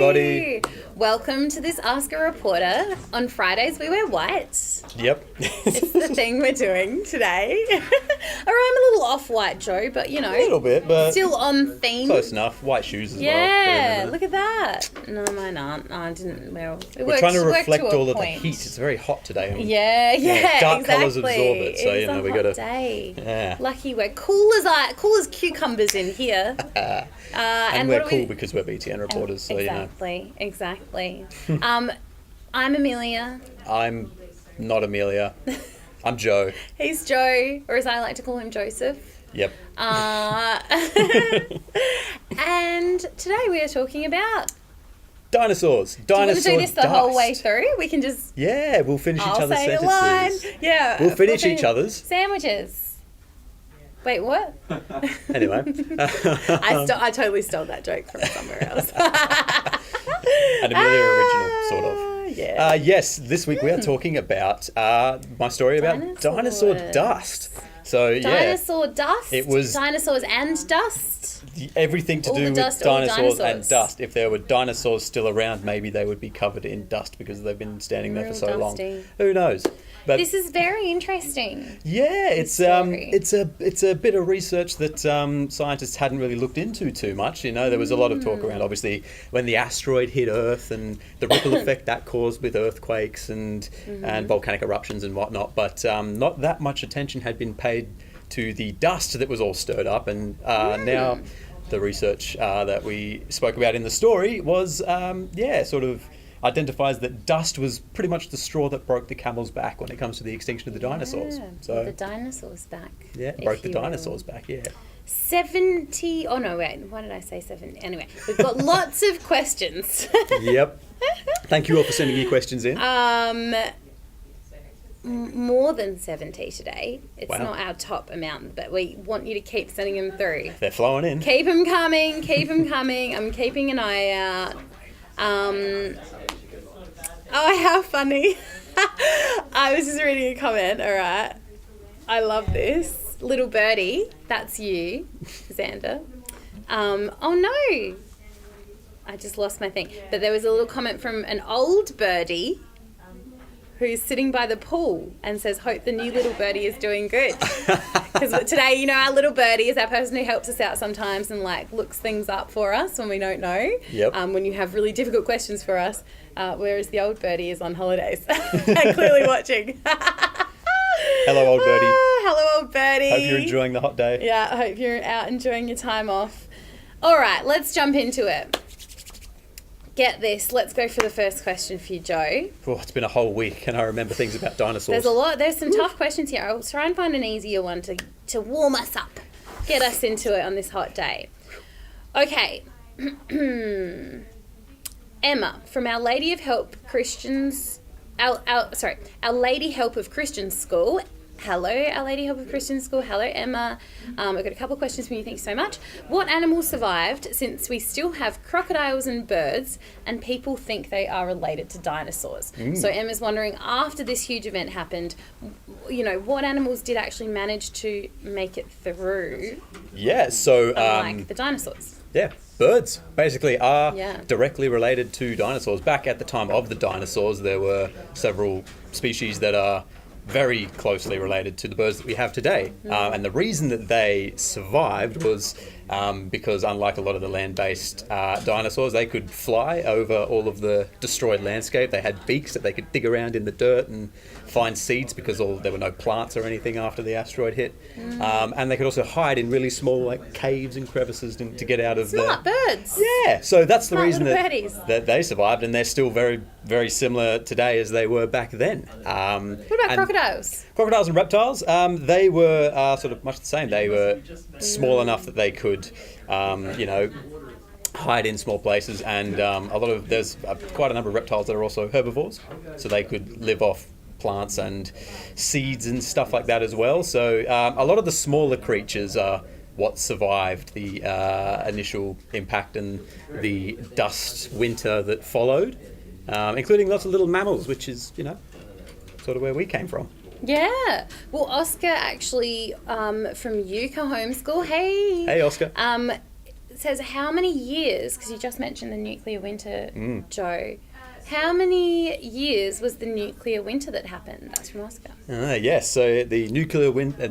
everybody. Welcome to this Ask a Reporter. On Fridays we wear white. Yep. It's the thing we're doing today. Or I'm a little off-white, Joe, but you know. A little bit, but still on theme. close enough. White shoes as well. Yeah, look at that. No, mine aren't. No, I didn't. Well, we're trying to reflect all of the heat. It's very hot today. Yeah, dark exactly. colours absorb it, so it's we got to. Day. Yeah. Lucky we're cool as cucumbers in here. And we're cool because we're BTN reporters, so Exactly. I'm Amelia. I'm not Amelia. I'm Joe. He's Joe, or as I like to call him, Joseph. Yep. And today we are talking about dinosaurs. Do you want to do this the whole way through? We can just... Yeah, we'll finish each other's sentences. Line. Yeah. We'll finish each other's. Sandwiches. Wait, what? Anyway. I totally stole that joke from somewhere else. An Amelia original, sort of. Yeah. Yes, this week we are talking about my story about dinosaur dust. So, yeah. Dinosaur dust? It was... Dinosaurs and dust? Everything to do with dinosaurs and dust. If there were dinosaurs still around, maybe they would be covered in dust because they've been standing there for so long. Who knows? But this is very interesting. Yeah, it's a bit of research that scientists hadn't really looked into too much. You know, there was a lot of talk around, obviously, when the asteroid hit Earth and the ripple effect that caused with earthquakes and volcanic eruptions and whatnot. But not that much attention had been paid to the dust that was all stirred up. And now the research that we spoke about in the story was, sort of identifies that dust was pretty much the straw that broke the camel's back when it comes to the extinction of the dinosaurs. So the dinosaurs back. Yeah, broke the dinosaurs back, yeah. 70... Oh, no, wait. Why did I say 70? Anyway, we've got lots of questions. Yep. Thank you all for sending your questions in. More than 70 today. It's Wow. not our top amount, but we want you to keep sending them through. They're flowing in. Keep them coming. I'm keeping an eye out. Oh, how funny. I was just reading a comment, all right. I love this. Little birdie, that's you, Xander. Oh, no. I just lost my thing. But there was a little comment from an old birdie who's sitting by the pool and says, hope the new little birdie is doing good. Because today, you know, our little birdie is our person who helps us out sometimes and, like, looks things up for us when we don't know. Yep. When you have really difficult questions for us, whereas the old birdie is on holidays and clearly watching. Hello, old birdie. Hello, old birdie. Hope you're enjoying the hot day. Yeah, I hope you're out enjoying your time off. All right, let's jump into it. Get this. Let's go for the first question for you, Joe. Oh, it's been a whole week and I remember things about dinosaurs. There's a lot. There's some tough questions here. I'll try and find an easier one to warm us up. Get us into it on this hot day. Okay. Emma from Our Lady of Help Christians... Our Lady Help of Christian School. Hello, Our Lady Help of Christian School. Hello, Emma. I've got a couple of questions for you. Thank you so much. What animals survived since we still have crocodiles and birds and people think they are related to dinosaurs? So Emma's wondering, after this huge event happened, you know, what animals did actually manage to make it through? Yeah, so... unlike the dinosaurs. Yeah, birds basically are Yeah. directly related to dinosaurs. Back at the time of the dinosaurs, there were several species that are very closely related to the birds that we have today. And the reason that they survived was because, unlike a lot of the land-based dinosaurs, they could fly over all of the destroyed landscape. They had beaks that they could dig around in the dirt and find seeds because there were no plants or anything after the asteroid hit. And they could also hide in really small, like, caves and crevices to get out of Smart birds. Yeah, so that's the Smart reason little that they survived, and they're still very, very similar today as they were back then. What about crocodiles? Crocodiles and reptiles, they were sort of much the same. They were small enough that they could, hide in small places, and there's quite a number of reptiles that are also herbivores, so they could live off plants and seeds and stuff like that as well. So a lot of the smaller creatures are what survived the initial impact and the dust winter that followed, including lots of little mammals, which is, sort of where we came from. Yeah. Well, Oscar actually from Yucca Homeschool. Hey. Hey, Oscar. says how many years, because you just mentioned the nuclear winter, Joe. How many years was the nuclear winter that happened? That's from Oscar. Yes, so the nuclear winter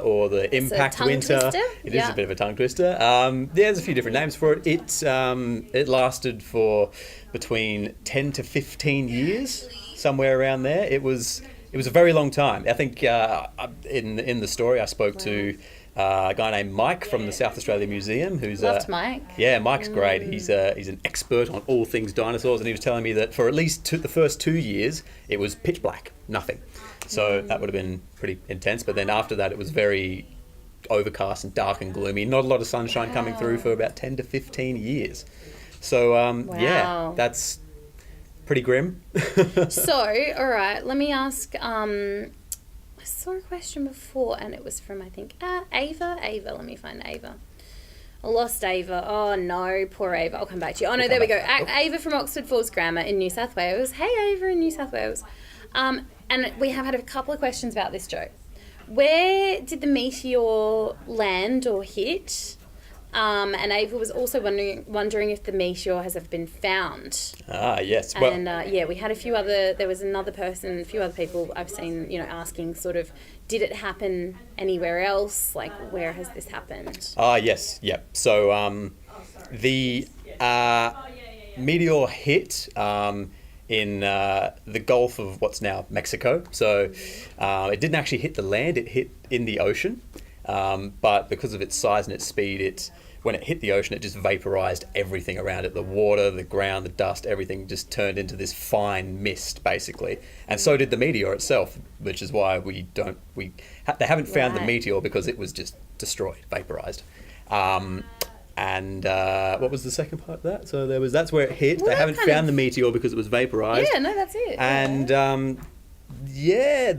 or the impact winter. Twister? It is a bit of a tongue twister. There's a few different names for it. It lasted for between 10 to 15 years, somewhere around there. It was a very long time. I think in the story I spoke to a guy named Mike from the South Australia Museum, who's Loved Mike. Yeah, Mike's great. He's an expert on all things dinosaurs, and he was telling me that for at least the first 2 years, it was pitch black, nothing. So that would have been pretty intense. But then after that, it was very overcast and dark and gloomy. Not a lot of sunshine coming through for about 10 to 15 years. So yeah, that's pretty grim. So, all right, let me ask. I saw a question before, and it was from, I think, Ava. Let me find Ava. I lost Ava. Oh, no, poor Ava. I'll come back to you. Oh, no, there we go. Ava from Oxford Falls Grammar in New South Wales. Hey, Ava in New South Wales. And we have had a couple of questions about this, Joe. Where did the meteor land or hit? And Ava was also wondering if the meteor has ever been found. Yes. Well, and we had a few other people I've seen, asking sort of, did it happen anywhere else? Like, where has this happened? Yes. Yep. So the meteor hit in the Gulf of what's now Mexico. So it didn't actually hit the land, it hit in the ocean. But because of its size and its speed, when it hit the ocean, it just vaporized everything around it. The water, the ground, the dust, everything just turned into this fine mist, basically. And so did the meteor itself, which is why they haven't found the meteor because it was just destroyed, vaporized. And what was the second part of that? So that's where it hit. They haven't found the meteor because it was vaporized. Yeah, no, that's it. And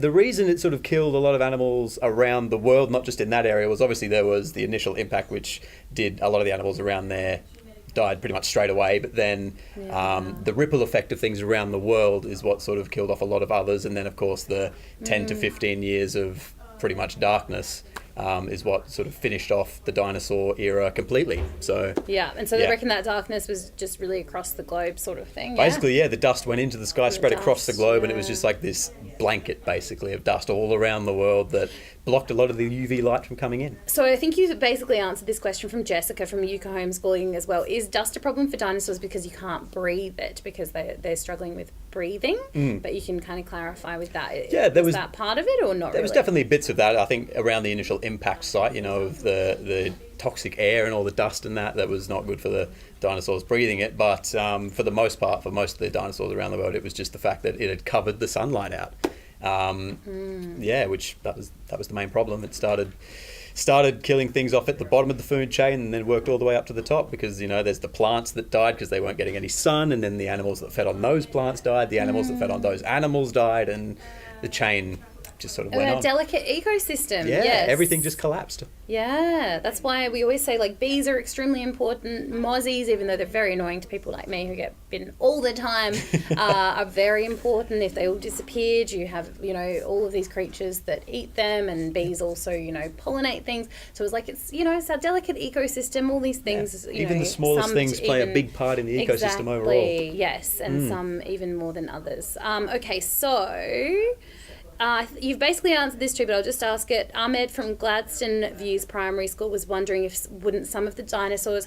the reason it sort of killed a lot of animals around the world, not just in that area, was obviously there was the initial impact, which did a lot of the animals around there died pretty much straight away. But then the ripple effect of things around the world is what sort of killed off a lot of others. And then, of course, the 10 to 15 years of pretty much darkness is what sort of finished off the dinosaur era completely. So they reckon that darkness was just really across the globe sort of thing. Basically, the dust went into the sky, spread across the globe, and it was just like this blanket, basically, of dust all around the world that blocked a lot of the UV light from coming in. So I think you basically answered this question from Jessica from Yucca Homeschooling as well. Is dust a problem for dinosaurs because you can't breathe it, because they're struggling with breathing? But you can kind of clarify with that. Yeah, was that part of it or not? There was definitely bits of that. I think around the initial impact site, of the toxic air and all the dust and that was not good for the dinosaurs breathing it. But for the most part, for most of the dinosaurs around the world, it was just the fact that it had covered the sunlight out. Which that was the main problem. It started killing things off at the bottom of the food chain and then worked all the way up to the top, because there's the plants that died because they weren't getting any sun, and then the animals that fed on those plants died, the animals that fed on those animals died, and the chain just sort of went on. A delicate ecosystem. Everything just collapsed. Yeah, that's why we always say bees are extremely important. Mozzies, even though they're very annoying to people like me who get bitten all the time, are very important. If they all disappeared, you have all of these creatures that eat them, and bees also pollinate things. So it's our delicate ecosystem. All these things, even the smallest things play a big part in the ecosystem overall. Yes, and some even more than others. Okay, so. You've basically answered this too, but I'll just ask it. Ahmed from Gladstone Views Primary School was wondering wouldn't some of the dinosaurs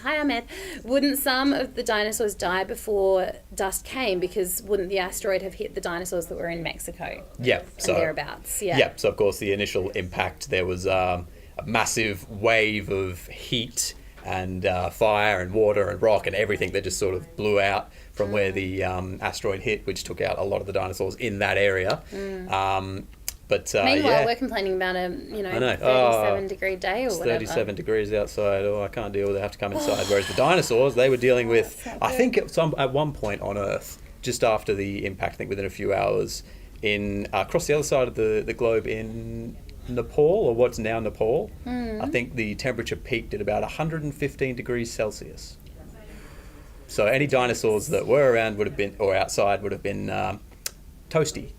die before dust came, because wouldn't the asteroid have hit the dinosaurs that were in Mexico? Yeah. And thereabouts. Yeah. Yeah. So of course the initial impact, there was a massive wave of heat and fire and water and rock and everything that just sort of blew out from where the asteroid hit, which took out a lot of the dinosaurs in that area. Meanwhile, we're complaining about a 37-degree day or it's whatever. 37 degrees outside. I can't deal with it. I have to come inside. Whereas the dinosaurs, they were dealing with, I think at one point on Earth, just after the impact, I think within a few hours, across the other side of the globe in Nepal, or what's now Nepal, I think the temperature peaked at about 115 degrees Celsius. So any dinosaurs that were around would have been, or outside, would have been toasty.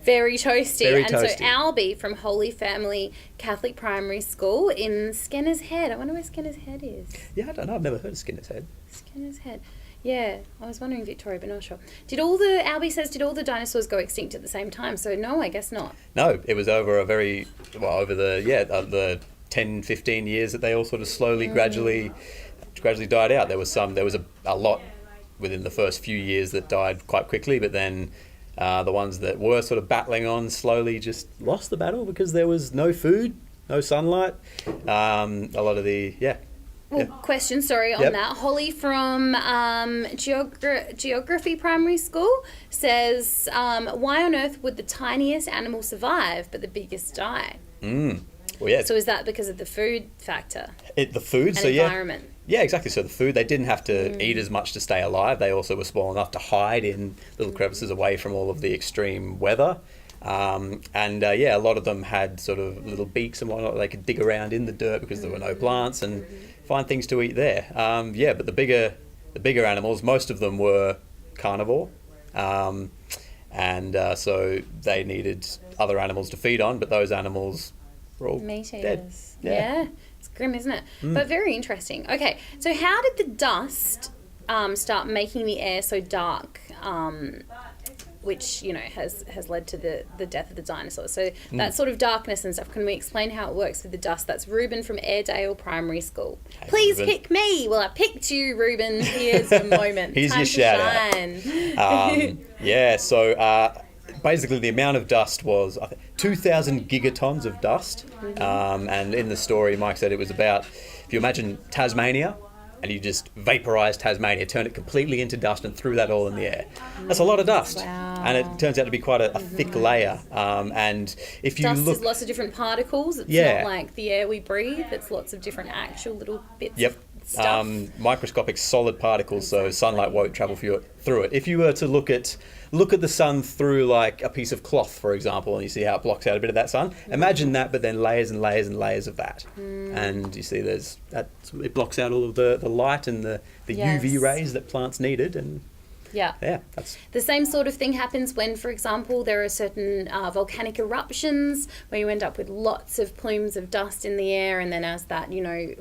Very toasty. Very and toasty. so Albie from Holy Family Catholic Primary School in Skinner's Head. I wonder where Skinner's Head is. Yeah, I don't know. I've never heard of Skinner's Head. Skinner's Head. Yeah, I was wondering Victoria, but not sure. Did all the dinosaurs go extinct at the same time? So no, I guess not. No, it was over the 10, 15 years that they all sort of slowly, gradually died out. There was a lot within the first few years that died quite quickly, but then the ones that were sort of battling on slowly just lost the battle because there was no food, no sunlight. A lot of the, Question, on that. Holly from Geography Primary School says, why on earth would the tiniest animal survive but the biggest die? Well, yeah. So is that because of the food factor? The food, and environment? Yeah, exactly. So the food, they didn't have to eat as much to stay alive. They also were small enough to hide in little crevices away from all of the extreme weather. A lot of them had sort of little beaks and whatnot. They could dig around in the dirt because there were no plants and find things to eat there. But the bigger animals, most of them were carnivore. So they needed other animals to feed on, but those animals were all meat eaters. Dead. Yeah. It's grim, isn't it? But very interesting. Okay, so how did the dust start making the air so dark, which, has led to the death of the dinosaurs? So that sort of darkness and stuff, can we explain how it works with the dust? That's Ruben from Airedale Primary School. Hey, Please Ruben. Pick me. Well, I picked you, Ruben. Here's the moment. Here's Time your to shout out. Basically the amount of dust was 2,000 gigatons of dust. And in the story, Mike said it was about, if you imagine Tasmania, and you just vaporised Tasmania, turned it completely into dust and threw that all in the air. That's a lot of dust. Wow. And it turns out to be quite a thick layer. And if you Dust look... is lots of different particles. It's not like the air we breathe. It's lots of different actual little bits of stuff. Microscopic solid particles, so sunlight won't travel through it. If you were to look at the sun through like a piece of cloth, for example, and you see how it blocks out a bit of that sun, imagine that, but then layers and layers and layers of that. And you see it blocks out all of the light and the UV rays that plants needed. And that's the same sort of thing happens when, for example, there are certain volcanic eruptions where you end up with lots of plumes of dust in the air, and then as that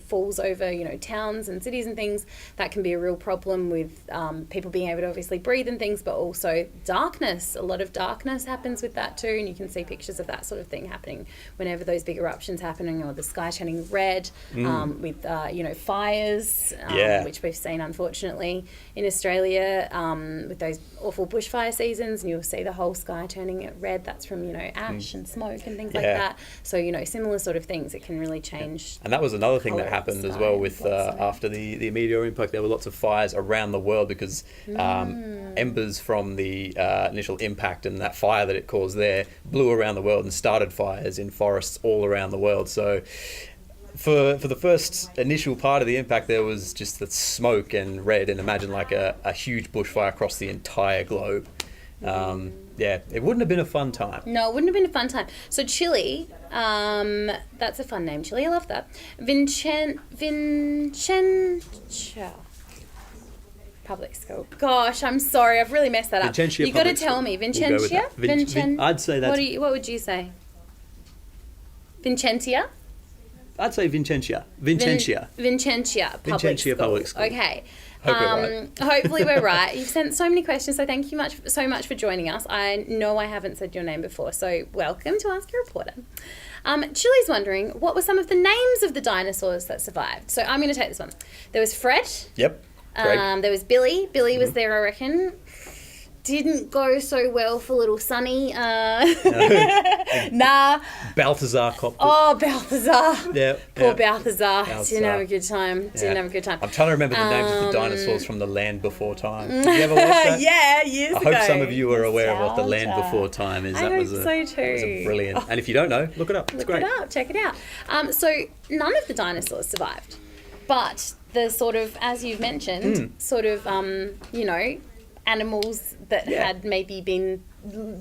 falls over towns and cities and things, that can be a real problem with people being able to obviously breathe and things, but also darkness. A lot of darkness happens with that too, and you can see pictures of that sort of thing happening whenever those big eruptions happening, or the sky turning red with fires, which we've seen unfortunately in Australia. With those awful bushfire seasons, and you'll see the whole sky turning red. That's from ash and smoke and things like that. So similar sort of things. It can really change. And that was another thing that happened as well with after the meteor impact. There were lots of fires around the world because embers from the initial impact and that fire that it caused there blew around the world and started fires in forests all around the world. So for the first initial part of the impact, there was just the smoke and red, and imagine like a huge bushfire across the entire globe. It wouldn't have been a fun time. No, it wouldn't have been a fun time. So Chile, that's a fun name, Chile. I love that. Vincentia Public School. Gosh, I'm sorry, I've really messed that up. Vincentia You got to Public tell School. me, Vincentia. Vincentia. I'd say that's. What would you say? Vincentia. I'd say Vincentia. Vincentia Public School. Okay. Hopefully we're right. You've sent so many questions, so thank you so much for joining us. I know I haven't said your name before, so welcome to Ask a Reporter. Chile's wondering, what were some of the names of the dinosaurs that survived? So I'm going to take this one. There was Fred. Yep. There was Billy. Billy was there, I reckon. Didn't go so well for little Sonny. Nah. Balthazar copped it. Oh, Balthazar. Yeah. Poor Balthazar. Didn't have a good time. I'm trying to remember the names of the dinosaurs from The Land Before Time. Did you ever watch that? Yeah, years ago. I hope some of you are aware of what The Land Before Time is. I hope so too. It was a brilliant. And if you don't know, look it up. It's great. Look it up. Check it out. So none of the dinosaurs survived, but the sort of, as you've mentioned, animals that had maybe been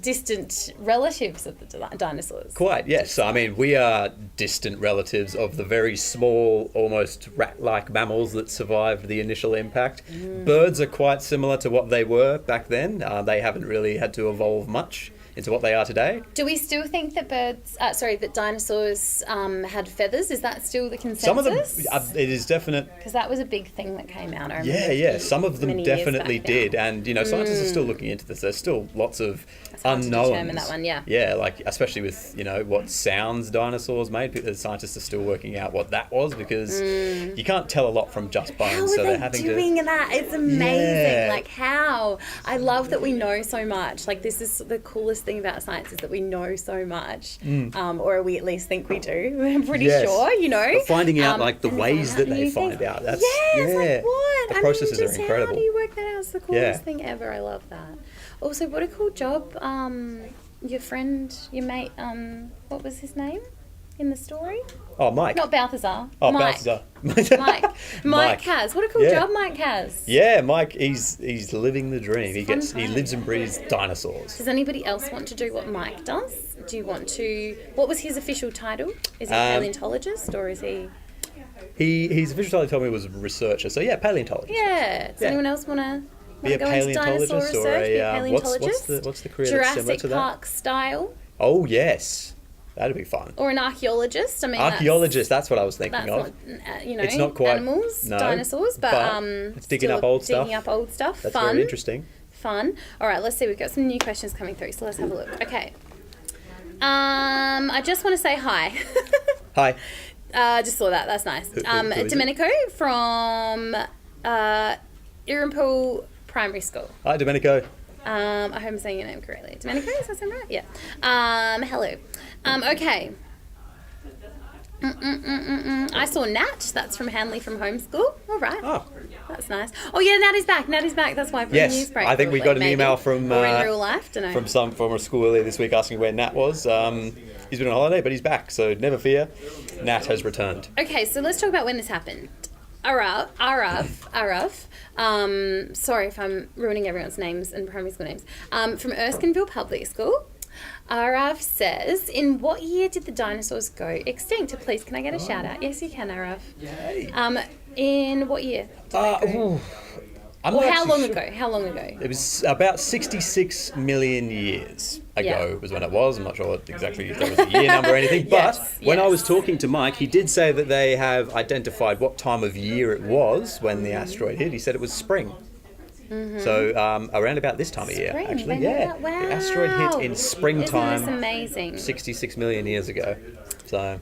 distant relatives of the dinosaurs. Quite, yes. So, I mean, we are distant relatives of the very small, almost rat-like mammals that survived the initial impact. Birds are quite similar to what they were back then. They haven't really had to evolve much into what they are today. Do we still think that that dinosaurs had feathers? Is that still the consensus? Some of them, it is definite. Because that was a big thing that came out. I remember Some of them definitely did. And, scientists are still looking into this. There's still lots of unknowns. To determine that one, yeah. Yeah, like, especially with, what sounds dinosaurs made. The scientists are still working out what that was because you can't tell a lot from just bones. How so are they're they having doing that? It's amazing. Yeah. Like, how? I love that we know so much. Like, this is the coolest thing about science is that we know so much. Or we at least think we do. I'm pretty sure, But finding out, the ways that they find out. That's, like, what? The processes are incredible. How do you work that out? It's the coolest thing ever. I love that. Also, what a cool job. Your friend, your mate, what was his name in the story? Oh, Mike. Not Balthazar. Oh, Mike. Balthazar. Mike has. What a cool job Mike has. Yeah, Mike, he's living the dream. He lives and breathes dinosaurs. Does anybody else want to do what Mike does? Do you want to... What was his official title? Is he paleontologist or is he... His official title told me was researcher. So, paleontologist. Yeah. Does anyone else want to... Be a paleontologist or paleontologist? what's the career that's similar to that? Jurassic Park style. Oh yes, that'd be fun. Or an archaeologist. I mean, archaeologist. That's what I was thinking of. Not, it's not quite animals, dinosaurs, but it's digging up old stuff. Digging up old stuff. That's fun. very interesting. Fun. All right, let's see. We've got some new questions coming through, so let's have a look. Okay. I just want to say hi. Hi. Just saw that. That's nice. Who is Domenico from Irrimpole Primary School. Hi, Domenico. I hope I'm saying your name correctly. Domenico, is that sound right? Yeah. Hello. Okay. I saw Nat. That's from Hanley from Homeschool. All right. Oh. That's nice. Oh, yeah, Nat is back. Nat is back. That's why I put a news break. I think we got an email from... or in real life, don't know. From a school earlier this week asking where Nat was. He's been on holiday, but he's back, so never fear. Nat has returned. Okay, so let's talk about when this happened. Araf. Sorry if I'm ruining everyone's names and primary school names. From Erskineville Public School. Araf says, in what year did the dinosaurs go extinct? Please, can I get a shout out? Yes, you can, Araf. Yay. In what year? How long ago? How long ago? It was about 66 million years ago was when it was. I'm not sure exactly if that was a year number or anything. But when I was talking to Mike, he did say that they have identified what time of year it was when the asteroid hit. He said it was spring. Mm-hmm. So around about this time of year, actually. Yeah. Wow. The asteroid hit in springtime. Isn't this amazing? 66 million years ago. So...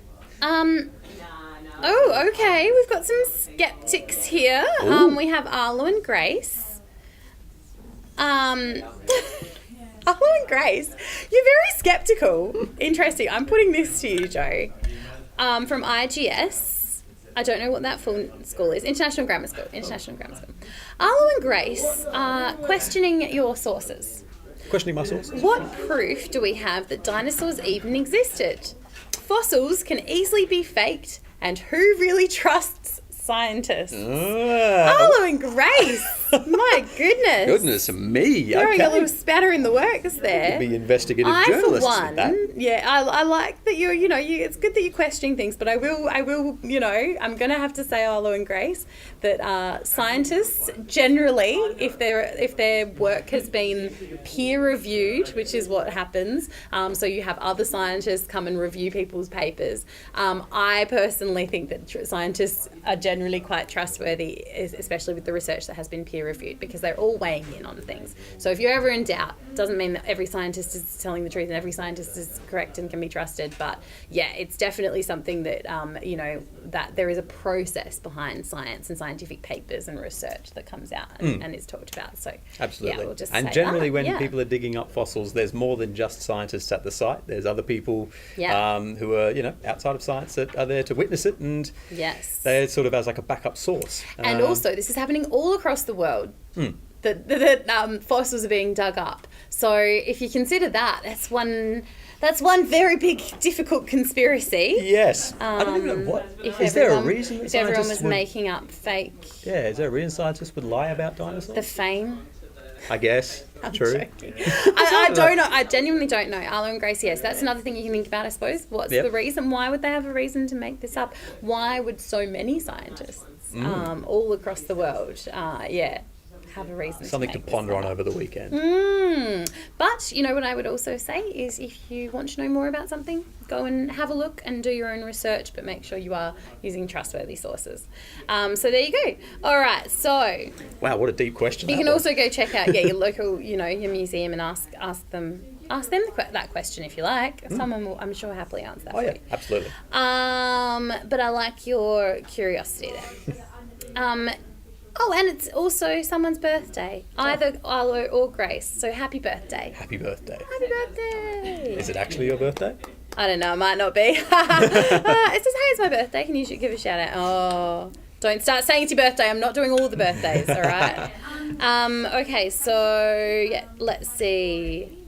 Oh, okay. We've got some skeptics here. We have Arlo and Grace. Arlo and Grace, you're very skeptical. Interesting. I'm putting this to you, Joe. From IGS. I don't know what that full school is. International Grammar School. Arlo and Grace are questioning your sources. Questioning my sources? What proof do we have that dinosaurs even existed? Fossils can easily be faked. And who really trusts scientists? Arlo and Grace. My goodness. Goodness me. Throwing a little spatter in the works there. Be investigative journalists. For one, I like that it's good that you're questioning things, but I will, I'm going to have to say, Arlo and Grace, that scientists generally, if their work has been peer reviewed, which is what happens, so you have other scientists come and review people's papers. I personally think that scientists are generally quite trustworthy, especially with the research that has been peer reviewed, because they're all weighing in on things. So if you're ever in doubt, doesn't mean that every scientist is telling the truth and every scientist is correct and can be trusted, but it's definitely something that that there is a process behind science and scientific papers and research that comes out and is talked about. So absolutely. we'll just and generally when people are digging up fossils, there's more than just scientists at the site. There's other people who are outside of science that are there to witness it, and they're sort of as like a backup source. And also this is happening all across the world. That fossils are being dug up. So if you consider that's one very big, difficult conspiracy. Yes. I don't even know what. Is there a reason that if everyone was would, making up fake... Yeah, is there a reason scientists would lie about dinosaurs? The fame. I guess. I'm True. Joking. I don't know. I genuinely don't know. Arlo and Grace, yes. That's another thing you can think about, I suppose. What's the reason? Why would they have a reason to make this up? Why would so many scientists all across the world, have a reason. Something to ponder on over the weekend. But, you know, what I would also say is if you want to know more about something, go and have a look and do your own research, but make sure you are using trustworthy sources. So there you go. All right, so... Wow, what a deep question. You can also go check out, your local, your museum and ask them that question if you like. Someone will, I'm sure, happily answer that for you. Absolutely. But I like your curiosity there. And it's also someone's birthday, either Arlo or Grace. So happy birthday. Happy birthday. Happy birthday. Is it actually your birthday? I don't know, it might not be. It says, hey, it's my birthday. Can you give a shout out? Oh, don't start saying it's your birthday. I'm not doing all the birthdays, all right? Okay, so, let's see.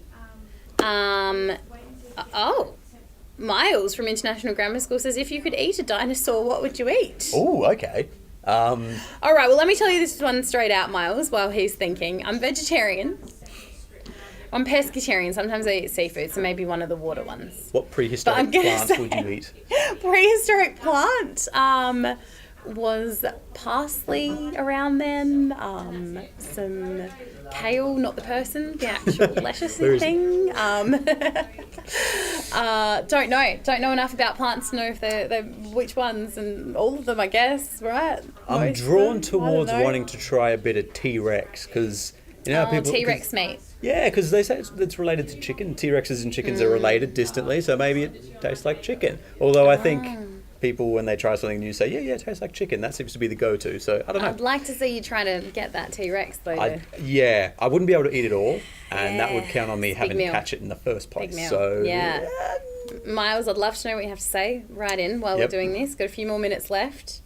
Miles from International Grammar School says, if you could eat a dinosaur, what would you eat? Oh, okay. All right, well, let me tell you this one straight out, Miles, while he's thinking. I'm vegetarian. I'm pescatarian. Sometimes I eat seafood, so maybe one of the water ones. What prehistoric plants would you eat? Prehistoric plant was parsley around then, some kale, not the person, the actual lettuce thing. Don't know enough about plants to know if they're which ones, and all of them, I guess, right? I'm drawn towards wanting to try a bit of T-Rex, because people... T-Rex meat. Yeah, because they say it's related to chicken. T-Rexes and chickens are related distantly, so maybe it tastes like chicken. Although I think people, when they try something new, say, yeah, it tastes like chicken. That seems to be the go-to, so I don't know. I'd like to see you try to get that T-Rex, though. I wouldn't be able to eat it all, and that would count on me having to catch it in the first place. Big meal. So, yeah. Miles, I'd love to know what you have to say right in while we're doing this. Got a few more minutes left.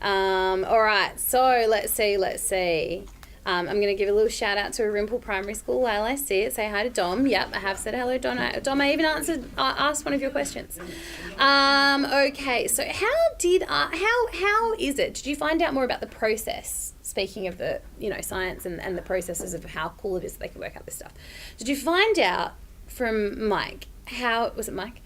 All right, so let's see. I'm going to give a little shout out to Rimple Primary School while I see it. Say hi to Dom. Yep, I have said hello, Dom. I even asked one of your questions. Okay, so how is it? Did you find out more about the process? Speaking of the science and the processes of how cool it is that they can work out this stuff. Did you find out from Mike how was it Mike?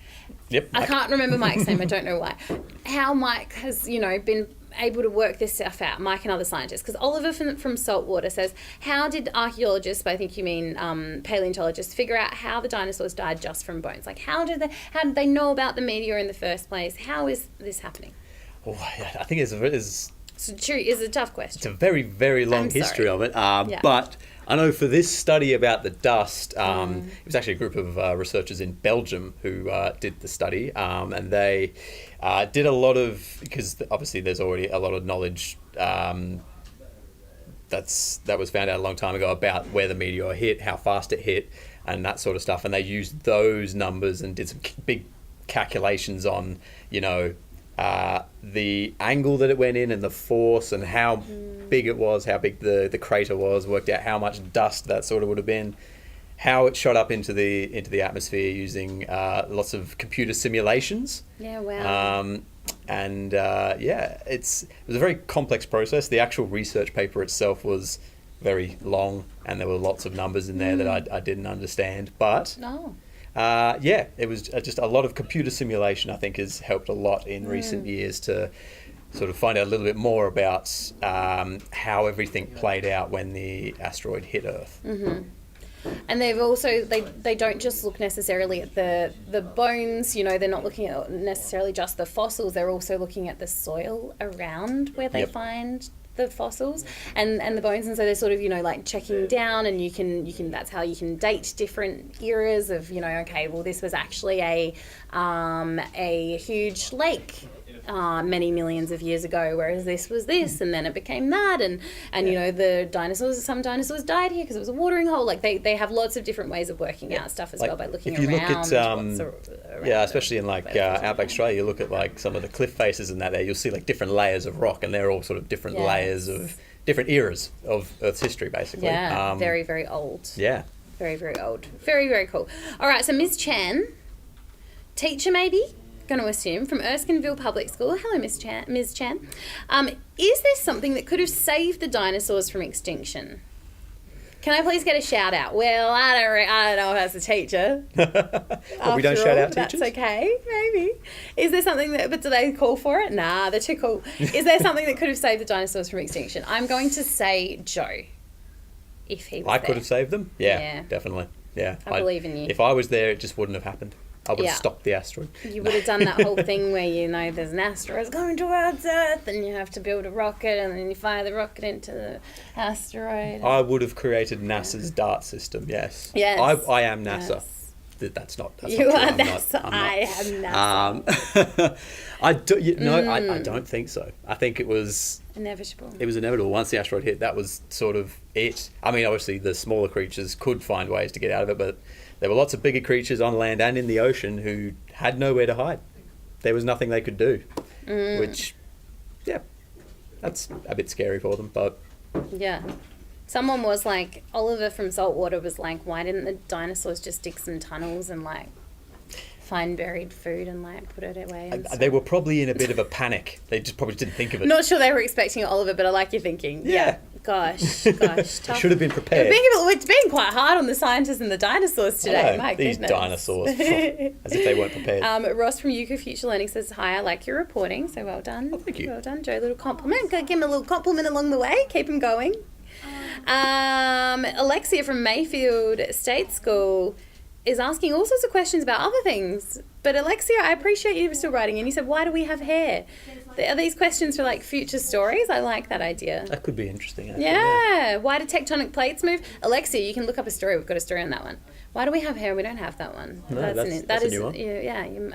Yep. I can't remember Mike's name. I don't know why. How Mike has been able to work this stuff out, Mike and other scientists, because Oliver from Saltwater says, how did archaeologists, but I think you mean paleontologists, figure out how the dinosaurs died just from bones? Like, how did they know about the meteor in the first place? How is this happening? Oh, I think it's a tough question. It's a very, very long history of it, but I know for this study about the dust, it was actually a group of researchers in Belgium who did the study, and they did a lot of, because obviously there's already a lot of knowledge that was found out a long time ago about where the meteor hit, how fast it hit, and that sort of stuff, and they used those numbers and did some big calculations on, the angle that it went in and the force and how big it was, how big the crater was, worked out how much dust that sort of would have been, how it shot up into the atmosphere using lots of computer simulations. Yeah, wow. It was a very complex process. The actual research paper itself was very long, and there were lots of numbers in there that I didn't understand. But it was just a lot of computer simulation. I think has helped a lot in recent years to sort of find out a little bit more about how everything played out when the asteroid hit Earth. Mm-hmm. And they've also, they don't just look necessarily at the bones, they're not looking at necessarily just the fossils, they're also looking at the soil around where they find the fossils and the bones, and so they're sort of like checking down, and you can that's how you can date different eras of okay, well, this was actually a huge lake many millions of years ago, whereas this was this, and then it became that, and some dinosaurs died here because it was a watering hole. Like they have lots of different ways of working out stuff as well by looking around. If you look at especially in outback Australia, you look at some of the cliff faces and that there, you'll see different layers of rock, and they're all sort of different layers of different eras of Earth's history, basically. Yeah, very, very old. Yeah. Very, very old. Very, very cool. All right, so Ms. Chan, teacher maybe? Going to assume, from Erskineville Public School. Hello, Ms. Chan. Is there something that could have saved the dinosaurs from extinction? Can I please get a shout out? Well, I don't know as a teacher. Well, we don't shout out teachers? That's okay, maybe. Is there something but do they call for it? Nah, they're too cool. Is there something that could have saved the dinosaurs from extinction? I'm going to say Joe. if he was I there. could have saved them. Yeah, Yeah. definitely. Yeah, I believe in you. If I was there, it just wouldn't have happened. I would Yeah. have stopped the asteroid. You would have done that whole thing where, you know, there's an asteroid coming towards Earth and you have to build a rocket and then you fire the rocket into the asteroid. I would have created NASA's DART system. Yes. Yes. I am NASA. Yes. That's not. You not are true. NASA. I am NASA. I don't think so. I think it was Inevitable. inevitable. Once the asteroid hit, that was sort of it. I mean, obviously the smaller creatures could find ways to get out of it, but there were lots of bigger creatures on land and in the ocean who had nowhere to hide. There was nothing they could do, which, yeah, that's a bit scary for them. But Yeah. Someone was like, Oliver from Saltwater was like, why didn't the dinosaurs just dig some tunnels and like find buried food and like put it away? And they were probably in a bit of a panic. They just probably didn't think of it. Not sure they were expecting Oliver, but I like your thinking. Yeah. Gosh, tough. Should have been prepared. We're being quite hard on the scientists and the dinosaurs today. My these goodness. dinosaurs, as if they weren't prepared. Ross from Yuka Future Learning says, hi, I like your reporting, so well done. Oh, thank you. Well done, Joe. Little compliment. Go give him a little compliment along the way. Keep him going. Alexia from Mayfield State School is asking all sorts of questions about other things. But Alexia, I appreciate you still writing in. You said, why do we have hair? Are these questions for like future stories? I like that idea. That could be interesting. Actually, Yeah. Why do tectonic plates move? Alexia, you can look up a story. We've got a story on that one. Why do we have hair? We don't have that one. No, that's a new one. Yeah. An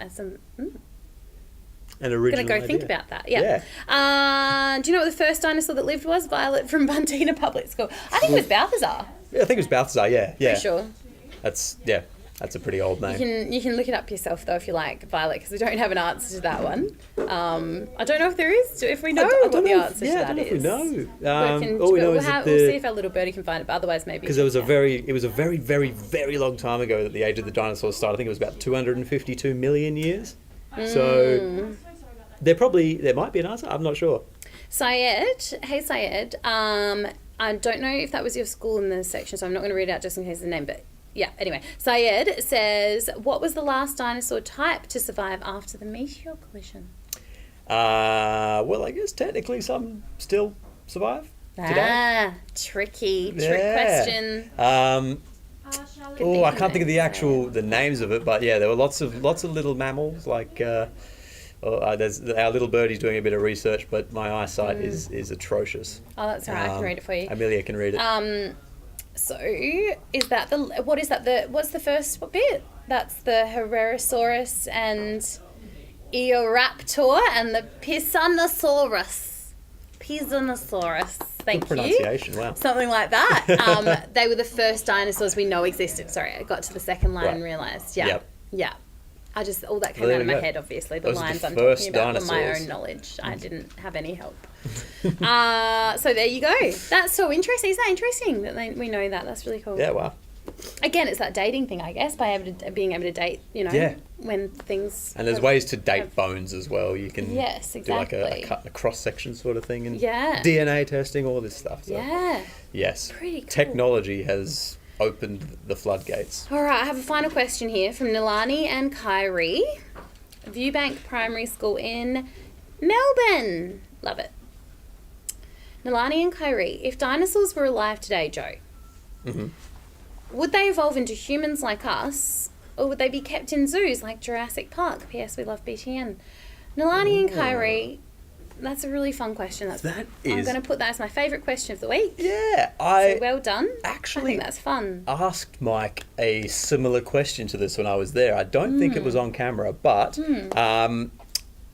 I'm original going to go think idea. about that. Yeah. Do you know what the first dinosaur that lived was? Violet from Buntina Public School. I think it was Balthazar. Yeah, I think it was Balthazar. Yeah. Pretty sure. That's a pretty old name. You can look it up yourself though if you like, Violet, because we don't have an answer to that one. I don't know if there is. If we know what the answer to that is. I don't know if we know. We'll we'll see if our little birdie can find it. But otherwise, maybe because it was a very, very, very long time ago that the age of the dinosaurs started. I think it was about 252 million years. So there might be an answer. I'm not sure. Syed, hey Syed. I don't know if that was your school in the section, so I'm not going to read it out just in case of the name, but. Yeah, anyway. Syed says, what was the last dinosaur type to survive after the meteor collision? Well, I guess technically some still survive today. Trick question. I can't think of the names of it, but yeah, there were lots of little mammals. Like there's our little birdie's doing a bit of research, but my eyesight is atrocious. Oh, that's all right. I can read it for you. Amelia can read it. So is that what's the first bit? That's the Herrerasaurus and Eoraptor and the Pisanosaurus. Thank Good pronunciation, wow. Something like that. They were the first dinosaurs we know existed. Sorry, I got to the second line and realised. Yeah. I just, all that came out of my head, obviously. The lines I'm talking about were my own knowledge. I didn't have any help. So there you go. That's so interesting. Isn't that interesting that we know that? That's really cool. Yeah, wow. Again, it's that dating thing, I guess, being able to date, when things... And there's ways to date bones as well. You can do like a cut and a cross-section sort of thing. And DNA testing, all this stuff. So. Yeah. Yes. Pretty cool. Technology has opened the floodgates. All right, I have a final question here from Nilani and Kyrie. Viewbank Primary School in Melbourne. Love it. Nilani and Kyrie, if dinosaurs were alive today, Joe, would they evolve into humans like us, or would they be kept in zoos like Jurassic Park? P.S. We love BTN. Nilani and Kyrie, that's a really fun question. I'm going to put that as my favourite question of the week. Yeah, so well done. Actually, I think that's fun. Asked Mike a similar question to this when I was there. I don't think it was on camera, but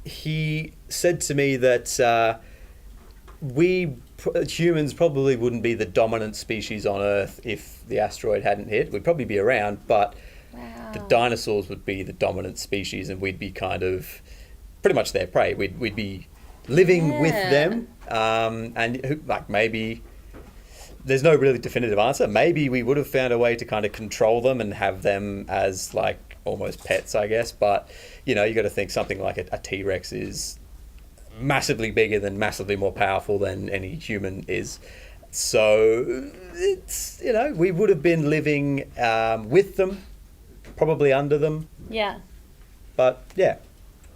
he said to me that humans probably wouldn't be the dominant species on Earth if the asteroid hadn't hit. We'd probably be around, but the dinosaurs would be the dominant species, and we'd be kind of pretty much their prey. We'd be living with them, and maybe there's no really definitive answer. Maybe we would have found a way to kind of control them and have them as like almost pets, I guess. But you got to think something like a T-Rex is massively bigger than massively more powerful than any human is. So it's we would have been living with them, probably under them. Yeah. But yeah.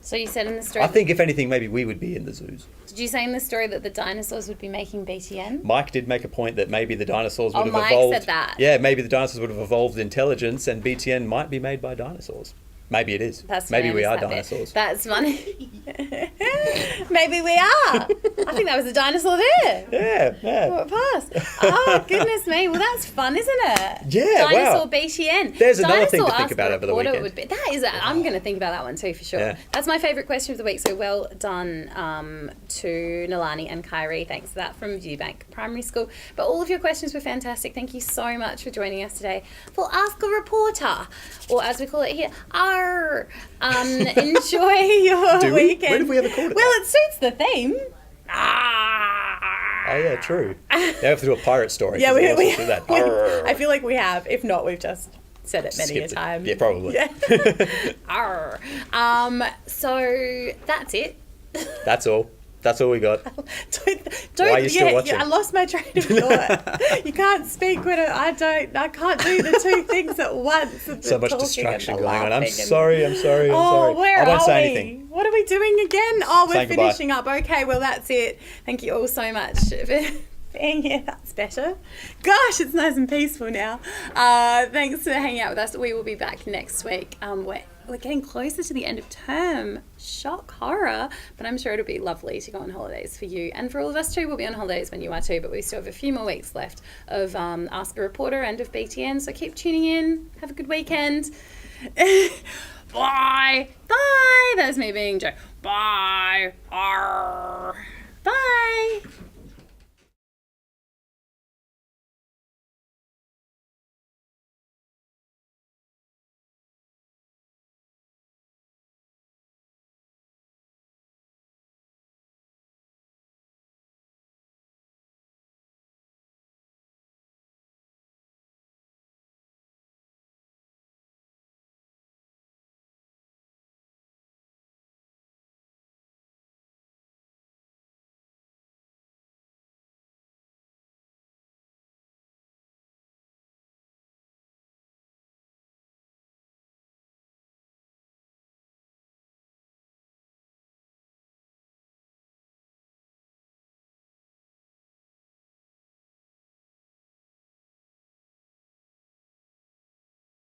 So you said in the story... I think, if anything, maybe we would be in the zoos. Did you say in the story that the dinosaurs would be making BTN? Mike did make a point that maybe the dinosaurs would have Mike evolved... said that. Yeah, maybe the dinosaurs would have evolved intelligence and BTN might be made by dinosaurs. Maybe it is. That's Maybe we are that bit. dinosaurs. That's funny. Maybe we are. I think that was a dinosaur there. Yeah. What passed? Oh, goodness me. Well, that's fun, isn't it? Yeah, Dinosaur wow. BTN. There's another thing to Dinosaur think about over the Ask a Reporter weekend. would be, that is, I'm going to think about that one too, for sure. Yeah. That's my favourite question of the week. So well done to Nalani and Kyrie. Thanks for that from Viewbank Primary School. But all of your questions were fantastic. Thank you so much for joining us today for Ask a Reporter, or as we call it here, AAR. Enjoy your weekend. When have we ever called it Well, that? it suits the theme. Oh, yeah, true. Now we have to do a pirate story. Yeah, 'cause we they also do that. I feel like we have. If not, we've just said it many Skipped a it. time. Yeah, probably. Yeah. Arr. So that's it. That's all. That's all we got. Don't, Why are you still watching? I lost my train of thought. You can't speak when I can't do the two things at once. So much distraction going on. I'm laughing sorry. I'm sorry. Where I won't are say we? anything. What are we doing again? Oh, we're Saying goodbye. finishing up. Okay, well, that's it. Thank you all so much for being here. That's better. Gosh, it's nice and peaceful now. Thanks for hanging out with us. We will be back next week. We're getting closer to the end of term. Shock, horror. But I'm sure it'll be lovely to go on holidays for you. And for all of us too, we'll be on holidays when you are too. But we still have a few more weeks left of Ask a Reporter and of BTN. So keep tuning in. Have a good weekend. Bye. Bye. That's me being Joe. Bye. Arr. Bye.